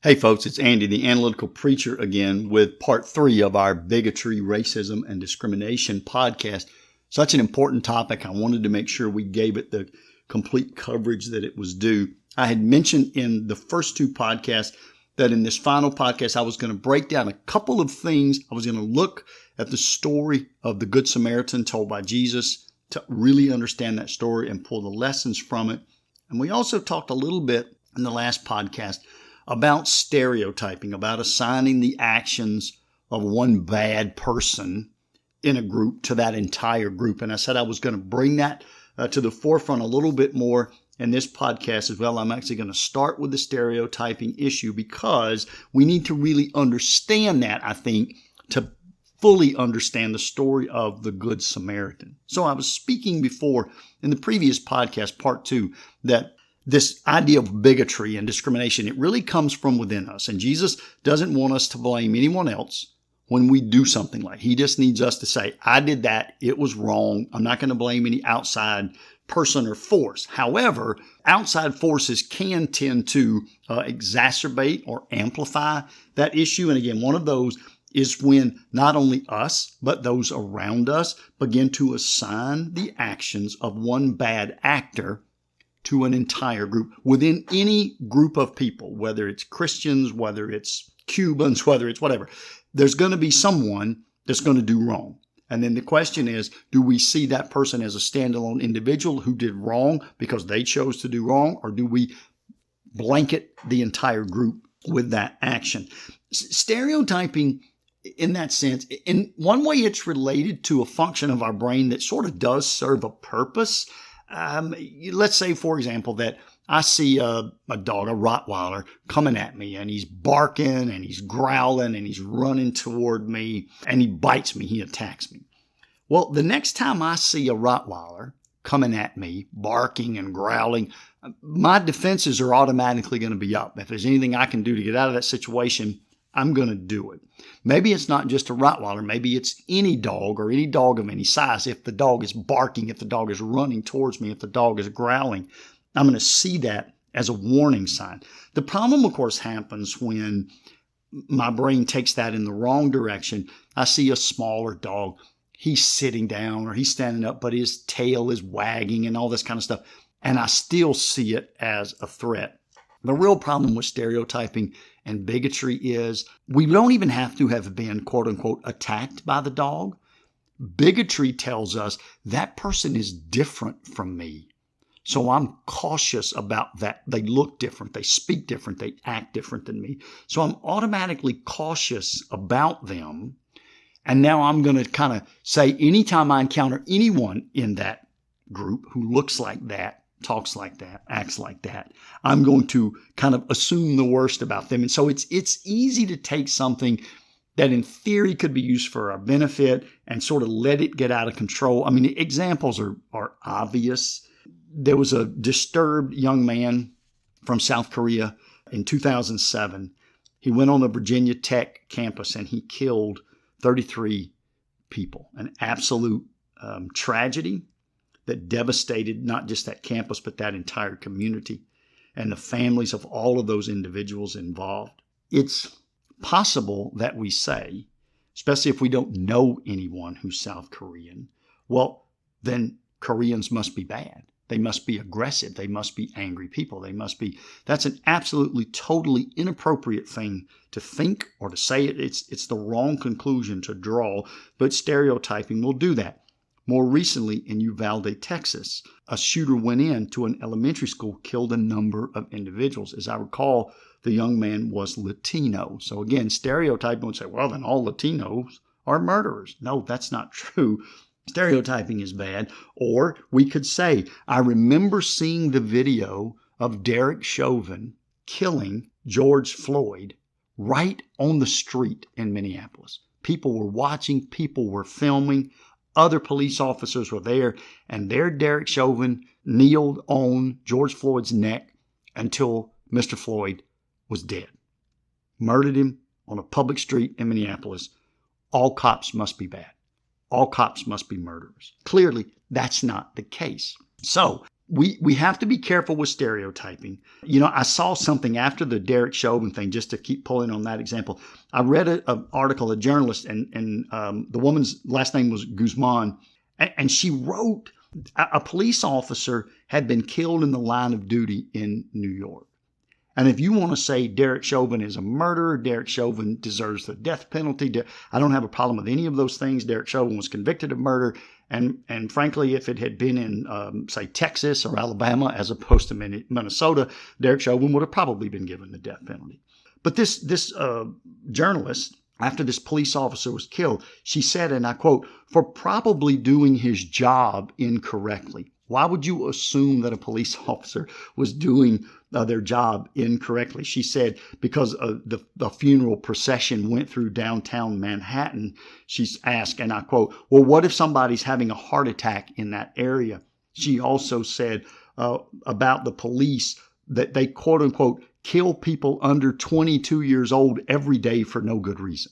Hey folks, it's Andy, the Analytical Preacher again with part 3 of our Bigotry, Racism, and Discrimination podcast. Such an important topic. I wanted to make sure we gave it the complete coverage that it was due. I had mentioned in the first 2 podcasts that in this final podcast, I was going to break down a couple of things. I was going to look at the story of the Good Samaritan told by Jesus to really understand that story and pull the lessons from it. And we also talked a little bit in the last podcast about stereotyping, about assigning the actions of one bad person in a group to that entire group. And I said I was going to bring that to the forefront a little bit more in this podcast as well. I'm actually going to start with the stereotyping issue because we need to really understand that, I think, to fully understand the story of the Good Samaritan. So I was speaking before in the previous podcast, part 2, that this idea of bigotry and discrimination, it really comes from within us. And Jesus doesn't want us to blame anyone else when we do something like that. He just needs us to say, I did that. It was wrong. I'm not going to blame any outside person or force. However, outside forces can tend to exacerbate or amplify that issue. And again, one of those is when not only us, but those around us begin to assign the actions of one bad actor to an entire group within any group of people, whether it's Christians, whether it's Cubans, whether it's whatever. There's going to be someone that's going to do wrong. And then the question is, do we see that person as a standalone individual who did wrong because they chose to do wrong, or do we blanket the entire group with that action? Stereotyping, in that sense, in one way, it's related to a function of our brain that sort of does serve a purpose. Let's say, for example, that I see a dog, a Rottweiler, coming at me, and he's barking and he's growling and he's running toward me and he bites me, he attacks me. Well, the next time I see a Rottweiler coming at me, barking and growling, my defenses are automatically going to be up. If there's anything I can do to get out of that situation, I'm going to do it. Maybe it's not just a Rottweiler. Maybe it's any dog or any dog of any size. If the dog is barking, if the dog is running towards me, if the dog is growling, I'm going to see that as a warning sign. The problem, of course, happens when my brain takes that in the wrong direction. I see a smaller dog. He's sitting down or he's standing up, but his tail is wagging and all this kind of stuff. And I still see it as a threat. The real problem with stereotyping and bigotry is we don't even have to have been, quote unquote, attacked by the dog. Bigotry tells us that person is different from me. So I'm cautious about that. They look different. They speak different. They act different than me. So I'm automatically cautious about them. And now I'm going to kind of say, anytime I encounter anyone in that group who looks like that, talks like that, acts like that, I'm going to kind of assume the worst about them. And so it's easy to take something that in theory could be used for our benefit and sort of let it get out of control. I mean, examples are obvious. There was a disturbed young man from South Korea in 2007. He went on the Virginia Tech campus and he killed 33 people, an absolute tragedy that devastated not just that campus, but that entire community and the families of all of those individuals involved. It's possible that we say, especially if we don't know anyone who's South Korean, well, then Koreans must be bad. They must be aggressive. They must be angry people. That's an absolutely, totally inappropriate thing to think or to say. It's the wrong conclusion to draw, but stereotyping will do that. More recently, in Uvalde, Texas, a shooter went into an elementary school, killed a number of individuals. As I recall, the young man was Latino. So again, stereotyping would say, well, then all Latinos are murderers. No, that's not true. Stereotyping is bad. Or we could say, I remember seeing the video of Derek Chauvin killing George Floyd right on the street in Minneapolis. People were watching, people were filming. Other police officers were there, and there Derek Chauvin kneeled on George Floyd's neck until Mr. Floyd was dead. Murdered him on a public street in Minneapolis. All cops must be bad. All cops must be murderers. Clearly, that's not the case. So we have to be careful with stereotyping. You know, I saw something after the Derek Chauvin thing, just to keep pulling on that example. I read an article, a journalist, and the woman's last name was Guzman, and she wrote a police officer had been killed in the line of duty in New York. And if you want to say Derek Chauvin is a murderer, Derek Chauvin deserves the death penalty, I don't have a problem with any of those things. Derek Chauvin was convicted of murder. And frankly, if it had been in, say, Texas or Alabama as opposed to Minnesota, Derek Chauvin would have probably been given the death penalty. But this journalist, after this police officer was killed, she said, and I quote, "For probably doing his job incorrectly." Why would you assume that a police officer was doing their job incorrectly? She said because the funeral procession went through downtown Manhattan. She's asked, and I quote, "Well, what if somebody's having a heart attack in that area?" She also said about the police that they, quote unquote, kill people under 22 years old every day for no good reason.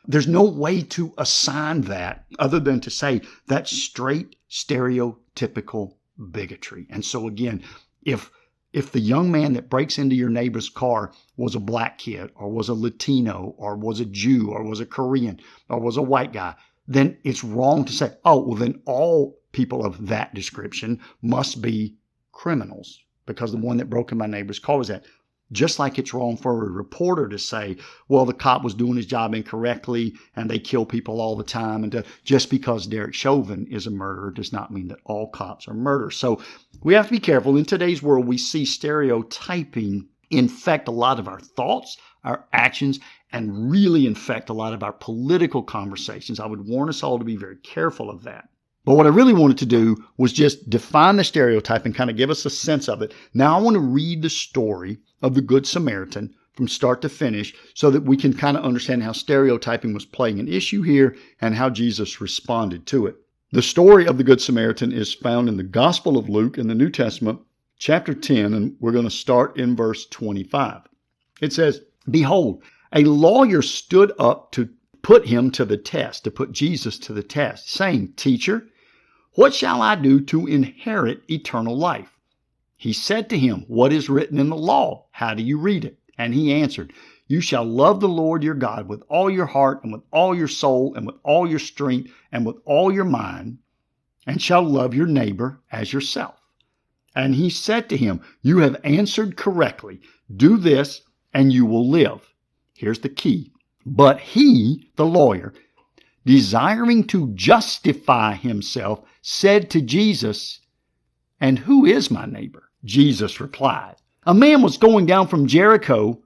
There's no way to assign that other than to say that's straight stereotypical bigotry. And so again, if the young man that breaks into your neighbor's car was a black kid or was a Latino or was a Jew or was a Korean or was a white guy, then it's wrong to say, oh, well, then all people of that description must be criminals because the one that broke in my neighbor's car was that. Just like it's wrong for a reporter to say, well, the cop was doing his job incorrectly and they kill people all the time. And just because Derek Chauvin is a murderer does not mean that all cops are murderers. So we have to be careful. In today's world, we see stereotyping infect a lot of our thoughts, our actions, and really infect a lot of our political conversations. I would warn us all to be very careful of that. But what I really wanted to do was just define the stereotype and kind of give us a sense of it. Now I want to read the story of the Good Samaritan from start to finish so that we can kind of understand how stereotyping was playing an issue here and how Jesus responded to it. The story of the Good Samaritan is found in the Gospel of Luke in the New Testament, chapter 10, and we're going to start in verse 25. It says, "Behold, a lawyer stood up to put him to the test," to put Jesus to the test, saying, "Teacher, what shall I do to inherit eternal life?" He said to him, "What is written in the law? How do you read it?" And he answered, "You shall love the Lord your God with all your heart and with all your soul and with all your strength and with all your mind, and shall love your neighbor as yourself." And he said to him, "You have answered correctly. Do this and you will live." Here's the key. But he, the lawyer, desiring to justify himself, said to Jesus, "And who is my neighbor?" Jesus replied, A man was going down from Jerusalem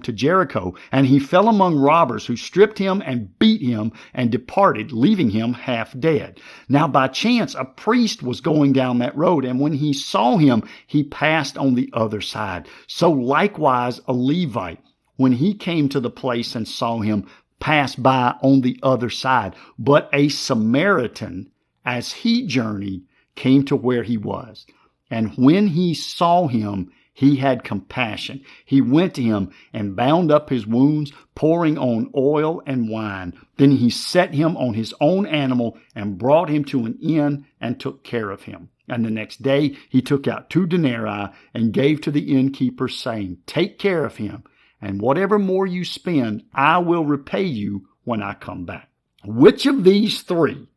to Jericho, and he fell among robbers who stripped him and beat him and departed, leaving him half dead. Now by chance a priest was going down that road, and when he saw him, he passed on the other side. So likewise a Levite, when he came to the place and saw him, passed by on the other side. But a Samaritan, as he journeyed, came to where he was. And when he saw him, he had compassion. He went to him and bound up his wounds, pouring on oil and wine. Then he set him on his own animal and brought him to an inn and took care of him. And the next day he took out 2 denarii and gave to the innkeeper, saying, "Take care of him, and whatever more you spend, I will repay you when I come back." Which of these 3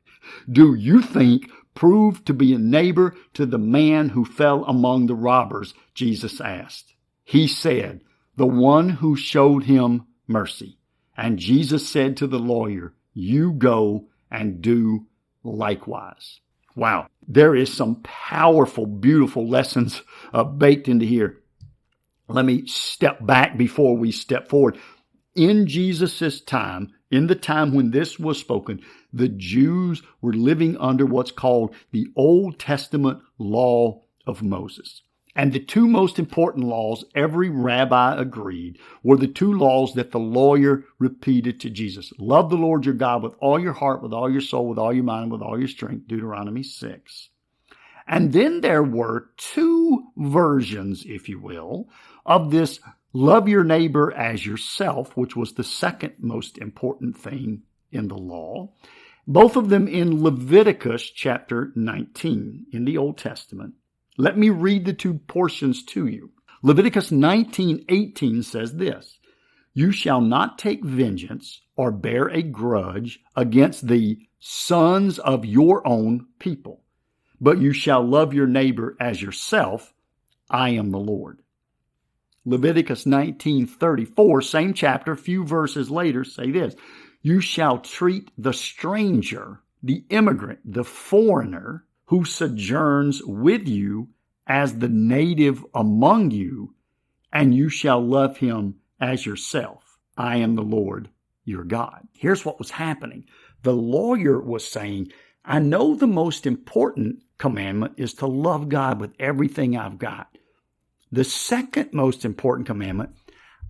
do you think proved to be a neighbor to the man who fell among the robbers? Jesus asked. He said, "The one who showed him mercy." And Jesus said to the lawyer, "You go and do likewise." Wow, there is some powerful, beautiful lessons baked into here. Let me step back before we step forward. In Jesus' time, in the time when this was spoken, the Jews were living under what's called the Old Testament law of Moses. And the 2 most important laws, every rabbi agreed, were the 2 laws that the lawyer repeated to Jesus. Love the Lord your God with all your heart, with all your soul, with all your mind, with all your strength, Deuteronomy 6. And then there were 2 versions, if you will, of this love your neighbor as yourself, which was the second most important thing in the law. Both of them in Leviticus chapter 19 in the Old Testament. Let me read the two portions to you. Leviticus 19:18 says this, "You shall not take vengeance or bear a grudge against the sons of your own people, but you shall love your neighbor as yourself. I am the Lord." Leviticus 19:34, same chapter, few verses later, say this, "You shall treat the stranger, the immigrant, the foreigner who sojourns with you as the native among you, and you shall love him as yourself. I am the Lord your God." Here's what was happening. The lawyer was saying, I know the most important commandment is to love God with everything I've got. The second most important commandment,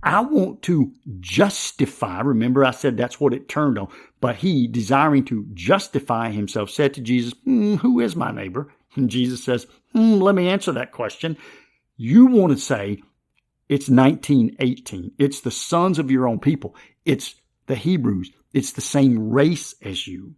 I want to justify. Remember, I said that's what it turned on. But he, desiring to justify himself, said to Jesus, who is my neighbor? And Jesus says, let me answer that question. You want to say it's 19:18. It's the sons of your own people. It's the Hebrews. It's the same race as you.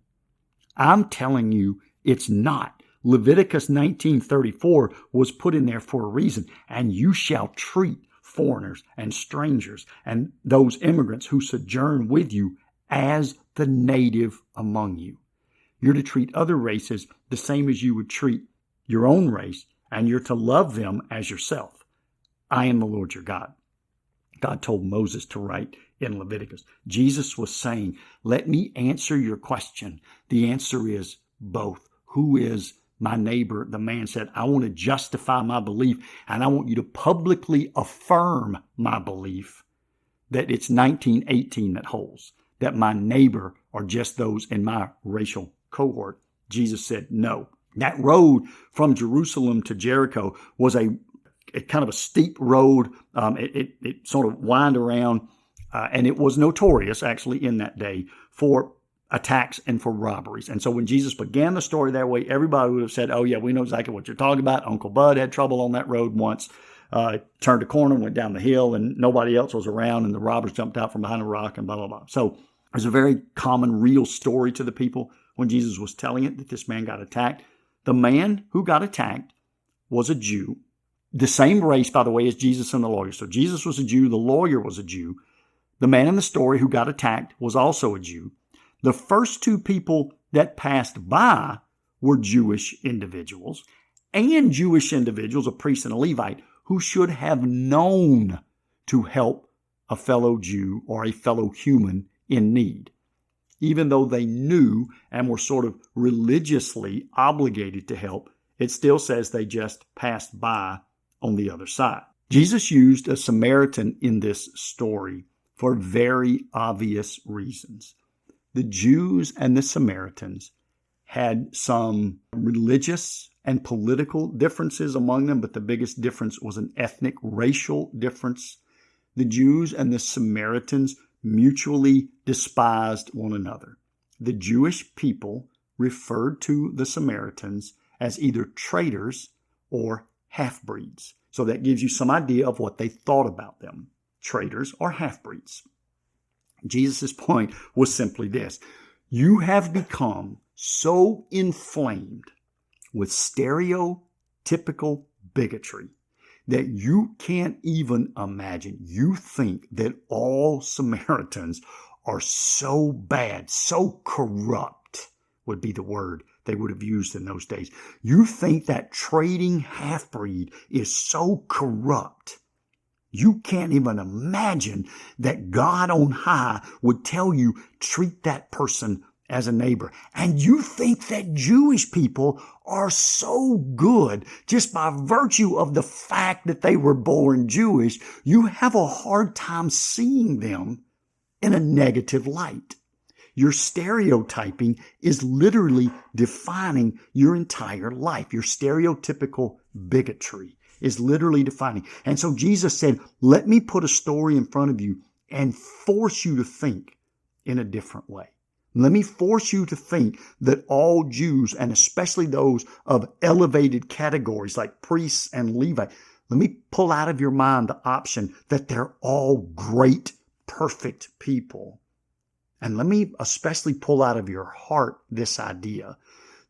I'm telling you, it's not. Leviticus 19:34 was put in there for a reason. And you shall treat foreigners and strangers and those immigrants who sojourn with you as the native among you. You're to treat other races the same as you would treat your own race, and you're to love them as yourself. I am the Lord your God. God told Moses to write in Leviticus. Jesus was saying, let me answer your question. The answer is both. Who is my neighbor? The man said, I want to justify my belief, and I want you to publicly affirm my belief that it's 19:18 that holds, that my neighbor are just those in my racial cohort. Jesus said, no. That road from Jerusalem to Jericho was a kind of a steep road. It sort of wound around, and it was notorious actually in that day for attacks and for robberies. And so when Jesus began the story that way, everybody would have said, oh yeah, we know exactly what you're talking about. Uncle Bud had trouble on that road once, turned a corner, went down the hill, and nobody else was around, and the robbers jumped out from behind a rock and blah, blah, blah. So there's a very common, real story to the people when Jesus was telling it that this man got attacked. The man who got attacked was a Jew, the same race, by the way, as Jesus and the lawyer. So Jesus was a Jew, the lawyer was a Jew. The man in the story who got attacked was also a Jew. The first two people that passed by were Jewish individuals, and Jewish individuals, a priest and a Levite, who should have known to help a fellow Jew or a fellow human in need. Even though they knew and were sort of religiously obligated to help, it still says they just passed by on the other side. Jesus used a Samaritan in this story for very obvious reasons. The Jews and the Samaritans had some religious and political differences among them, but the biggest difference was an ethnic, racial difference. The Jews and the Samaritans mutually despised one another. The Jewish people referred to the Samaritans as either traitors or half-breeds. So that gives you some idea of what they thought about them, traitors or half-breeds. Jesus' point was simply this. You have become so inflamed with stereotypical bigotry that you can't even imagine. You think that all Samaritans are so bad, so corrupt would be the word they would have used in those days. You think that trading half-breed is so corrupt. You can't even imagine that God on high would tell you, treat that person as a neighbor. And you think that Jewish people are so good just by virtue of the fact that they were born Jewish. You have a hard time seeing them in a negative light. Your stereotyping is literally defining your entire life. Your stereotypical bigotry is literally defining. And so Jesus said, let me put a story in front of you and force you to think in a different way. Let me force you to think that all Jews, and especially those of elevated categories like priests and Levites, let me pull out of your mind the option that they're all great, perfect people. And let me especially pull out of your heart this idea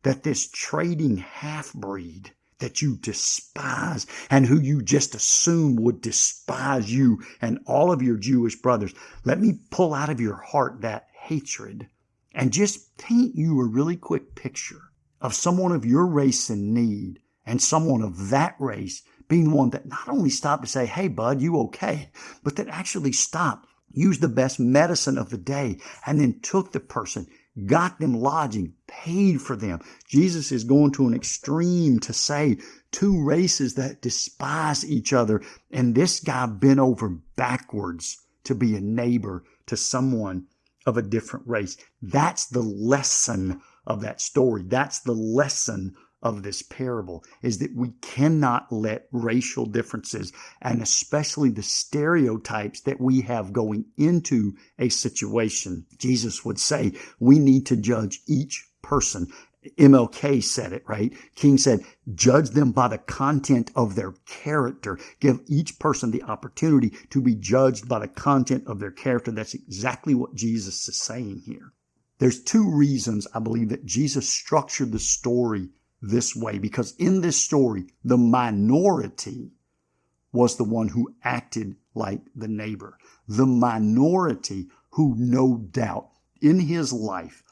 that this trading half-breed that you despise and who you just assume would despise you and all of your Jewish brothers, let me pull out of your heart that hatred and just paint you a really quick picture of someone of your race in need and someone of that race being one that not only stopped to say, hey, bud, you okay, but that actually stopped, used the best medicine of the day, and then took the person, got them lodging, paid for them. Jesus is going to an extreme to say two races that despise each other, and this guy bent over backwards to be a neighbor to someone of a different race. That's the lesson of that story. That's the lesson of this parable, is that we cannot let racial differences and especially the stereotypes that we have going into a situation. Jesus would say we need to judge each person. MLK said it, right? King said, judge them by the content of their character. Give each person the opportunity to be judged by the content of their character. That's exactly what Jesus is saying here. There's two reasons I believe that Jesus structured the story this way, because in this story, the minority was the one who acted like the neighbor. The minority who, no doubt, in his life,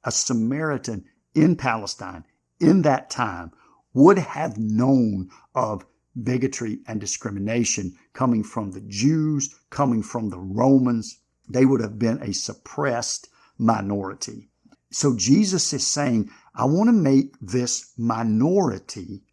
a Samaritan in Palestine in that time would have known of bigotry and discrimination coming from the Jews, coming from the Romans. They would have been a suppressed minority. So Jesus is saying, I want to make this minority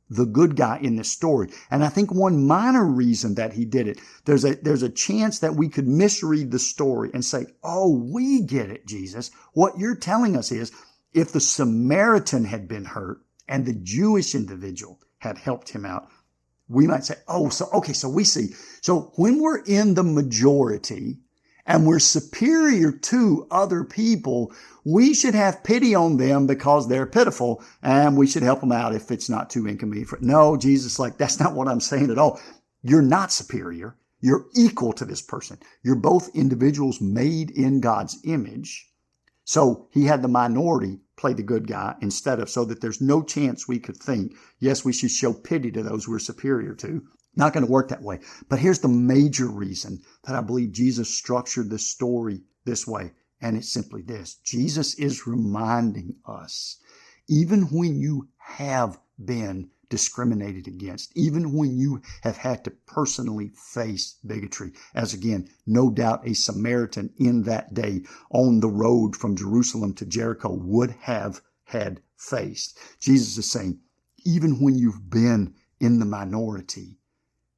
the good guy in this story. And I think one minor reason that he did it, there's a chance that we could misread the story and say, oh, we get it, Jesus. What you're telling us is if the Samaritan had been hurt and the Jewish individual had helped him out, we might say, so we see. So when we're in the majority and we're superior to other people, we should have pity on them because they're pitiful, and we should help them out if it's not too inconvenient. No, Jesus, that's not what I'm saying at all. You're not superior. You're equal to this person. You're both individuals made in God's image. So he had the minority play the good guy instead of, so that there's no chance we could think, yes, we should show pity to those we're superior to. Not going to work that way. But here's the major reason that I believe Jesus structured this story this way. And it's simply this. Jesus is reminding us, even when you have been discriminated against, even when you have had to personally face bigotry, as again, no doubt a Samaritan in that day on the road from Jerusalem to Jericho would have had faced. Jesus is saying, even when you've been in the minority,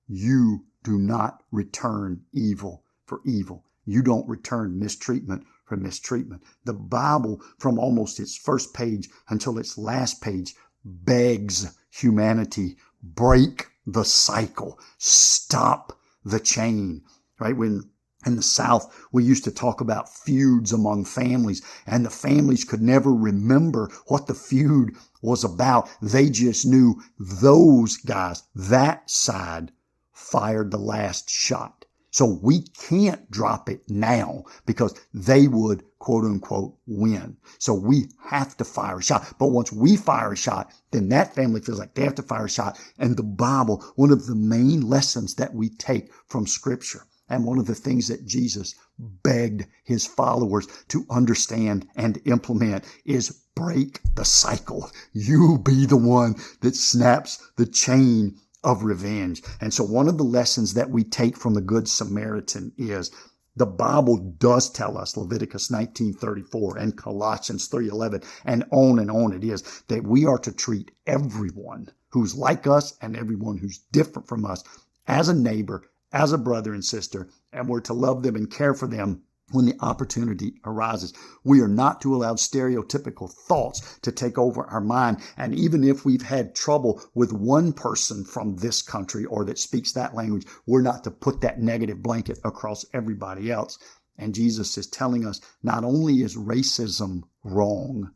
you do not return evil for evil. You don't return mistreatment for mistreatment. The Bible, from almost its first page until its last page, begs humanity, break the cycle, stop the chain, right? When in the South, we used to talk about feuds among families, and the families could never remember what the feud was about. They just knew those guys, that side, fired the last shot. So we can't drop it now because they would, quote unquote, win. So we have to fire a shot. But once we fire a shot, then that family feels like they have to fire a shot. And the Bible, one of the main lessons that we take from Scripture, and one of the things that Jesus begged his followers to understand and implement, is break the cycle. You be the one that snaps the chain of revenge. And so one of the lessons that we take from the Good Samaritan is the Bible does tell us, Leviticus 19:34 and Colossians 3:11 and on it is, that we are to treat everyone who's like us and everyone who's different from us as a neighbor, as a brother and sister, and we're to love them and care for them when the opportunity arises. We are not to allow stereotypical thoughts to take over our mind. And even if we've had trouble with one person from this country or that speaks that language, we're not to put that negative blanket across everybody else. And Jesus is telling us not only is racism wrong,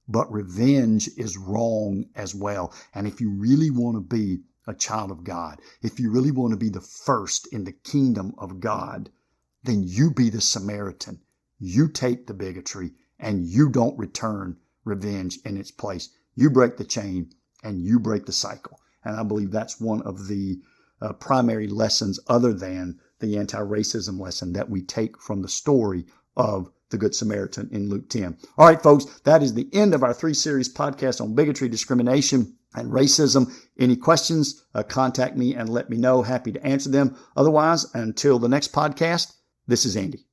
but revenge is wrong as well. And if you really want to be a child of God, if you really want to be the first in the kingdom of God, then you be the Samaritan. you take the bigotry and you don't return revenge in its place. You break the chain and you break the cycle. And I believe that's one of the primary lessons other than the anti-racism lesson that we take from the story of the Good Samaritan in Luke 10. All right, folks, that is the end of our 3-series podcast on bigotry, discrimination, and racism. Any questions, contact me and let me know. Happy to answer them. Otherwise, until the next podcast, this is Andy.